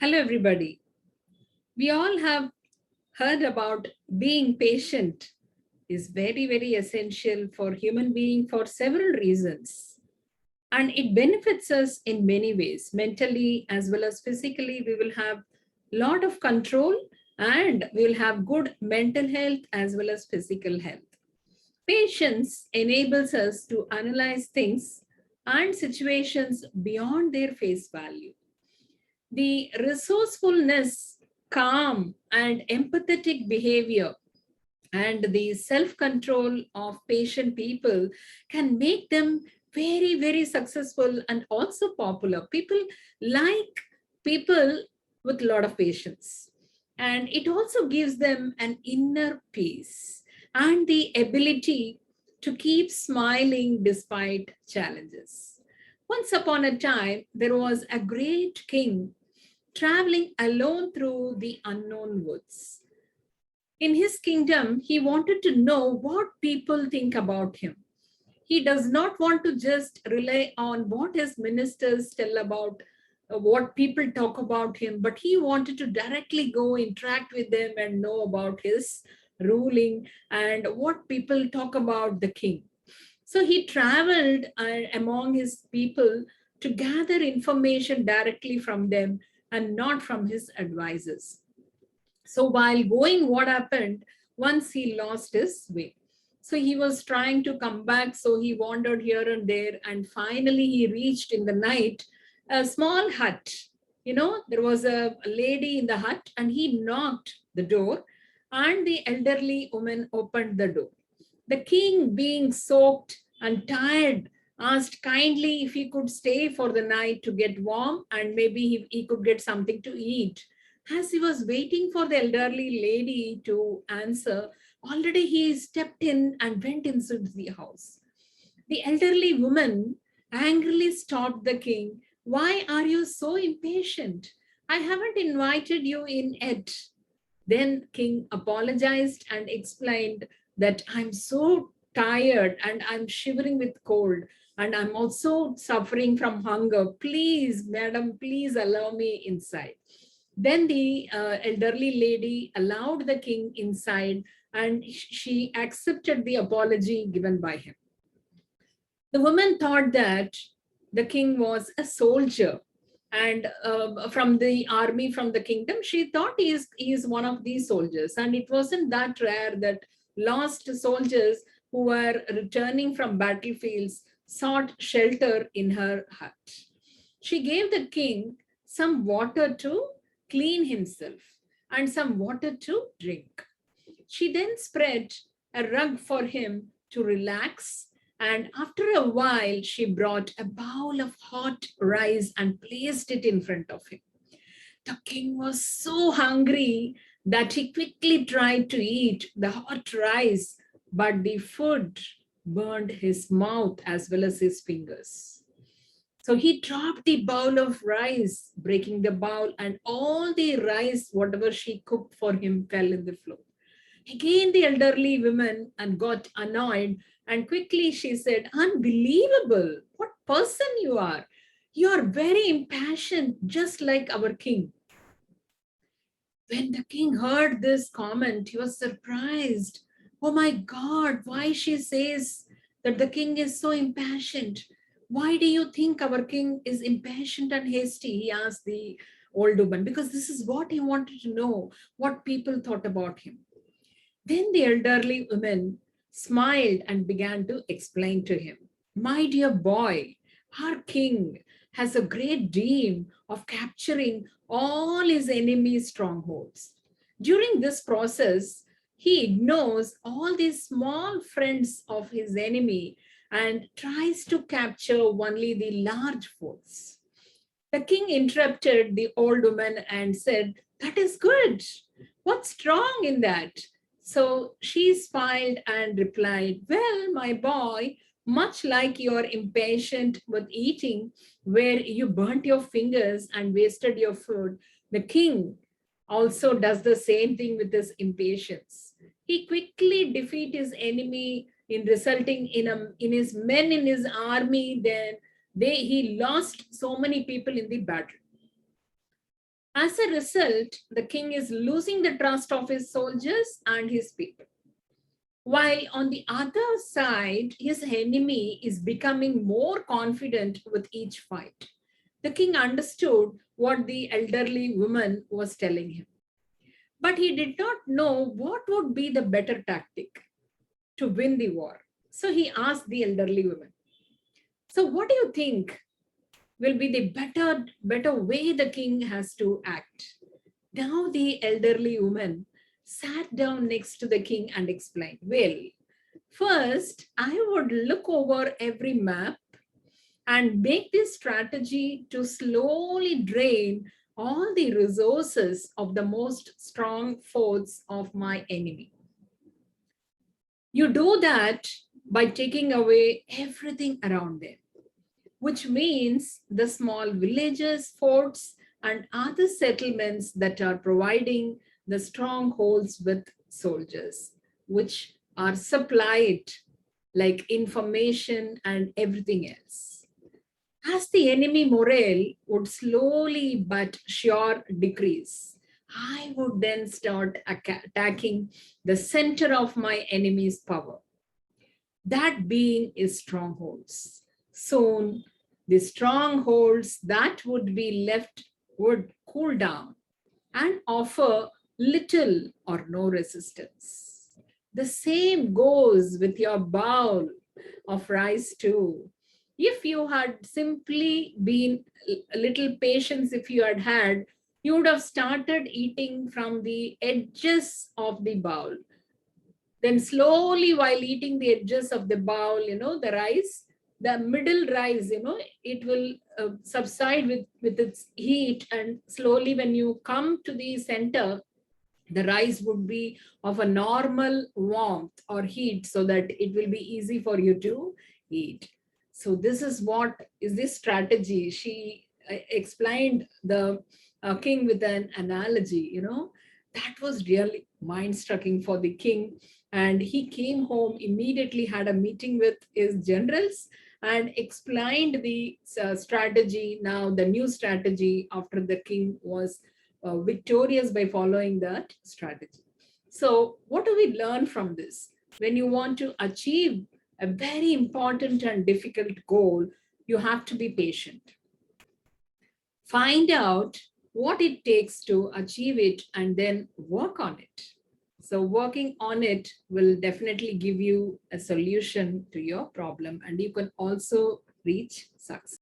Hello, everybody. We all have heard about being patient is very, very essential for human being for several reasons. And it benefits us in many ways, mentally as well as physically. We will have a lot of control and we will have good mental health as well as physical health. Patience enables us to analyze things and situations beyond their face value. The resourcefulness, calm, and empathetic behavior and the self control of patient people can make them very, very successful and also popular. People like people with a lot of patience. And it also gives them an inner peace and the ability to keep smiling despite challenges. Once upon a time, there was a great king traveling alone through the unknown woods. In his kingdom, he wanted to know what people think about him. He does not want to just rely on what his ministers tell about what people talk about him, but he wanted to directly go interact with them and know about his ruling and what people talk about the king. So he traveled among his people to gather information directly from them and not from his advisors. So while going, what happened? Once he lost his way. So he was trying to come back. So he wandered here and there. And finally, he reached in the night a small hut. There was a lady in the hut and he knocked the door and the elderly woman opened the door. The king, being soaked and tired, asked kindly if he could stay for the night to get warm and maybe he could get something to eat. As he was waiting for the elderly lady to answer, already he stepped in and went into the house. The elderly woman angrily stopped the king. Why are you so impatient? I haven't invited you in yet. Then king apologized and explained that I'm so tired and I'm shivering with cold and I'm also suffering from hunger. Please, madam, please allow me inside. Then the elderly lady allowed the king inside and she accepted the apology given by him. The woman thought that the king was a soldier and from the army, from the kingdom. She thought he is one of these soldiers. And it wasn't that rare that lost soldiers who were returning from battlefields sought shelter in her hut. She gave the king some water to clean himself and some water to drink. She then spread a rug for him to relax, and after a while, she brought a bowl of hot rice and placed it in front of him. The king was so hungry that he quickly tried to eat the hot rice, but the food burned his mouth as well as his fingers. So he dropped the bowl of rice, breaking the bowl, and all the rice, whatever she cooked for him, fell in the floor. Again, the elderly woman and got annoyed, and quickly she said, unbelievable, what person you are. You are very impassioned, just like our king. When the king heard this comment, he was surprised. Oh my God, why she says that the king is so impassioned? Why do you think our king is impatient and hasty? He asked the old woman, because this is what he wanted to know, what people thought about him. Then the elderly woman smiled and began to explain to him, my dear boy, our king has a great dream of capturing all his enemies' strongholds. During this process, he ignores all these small friends of his enemy and tries to capture only the large forts. The king interrupted the old woman and said, that is good. What's wrong in that? So she smiled and replied, well, my boy, much like you're impatient with eating, where you burnt your fingers and wasted your food, the king also does the same thing with his impatience. He quickly defeat his enemy in resulting in his men in his army. Then he lost so many people in the battle. As a result, the king is losing the trust of his soldiers and his people. While on the other side, his enemy is becoming more confident with each fight. The king understood what the elderly woman was telling him, but he did not know what would be the better tactic to win the war. So he asked the elderly woman, "So, what do you think will be the better way the king has to act?" Now the elderly woman sat down next to the king and explained, "Well, first I would look over every map and make this strategy to slowly drain all the resources of the most strong forts of my enemy. You do that by taking away everything around them, which means the small villages, forts, and other settlements that are providing the strongholds with soldiers, which are supplied like information and everything else. As the enemy morale would slowly but sure decrease, I would then start attacking the center of my enemy's power, that being is strongholds. Soon, the strongholds that would be left would cool down and offer little or no resistance. The same goes with your bowl of rice, too. If you had simply been a little patience, if you had had, you would have started eating from the edges of the bowl. Then slowly, while eating the edges of the bowl, the rice, the middle rice, it will subside with its heat. And slowly, when you come to the center, the rice would be of a normal warmth or heat so that it will be easy for you to eat. So this is what is this strategy. She explained the king with an analogy, that was really mind-striking for the king. And he came home immediately, had a meeting with his generals and explained the strategy, now the new strategy after the king was victorious by following that strategy. So, what do we learn from this? When you want to achieve a very important and difficult goal, you have to be patient. Find out what it takes to achieve it and then work on it. So, working on it will definitely give you a solution to your problem, and you can also reach success.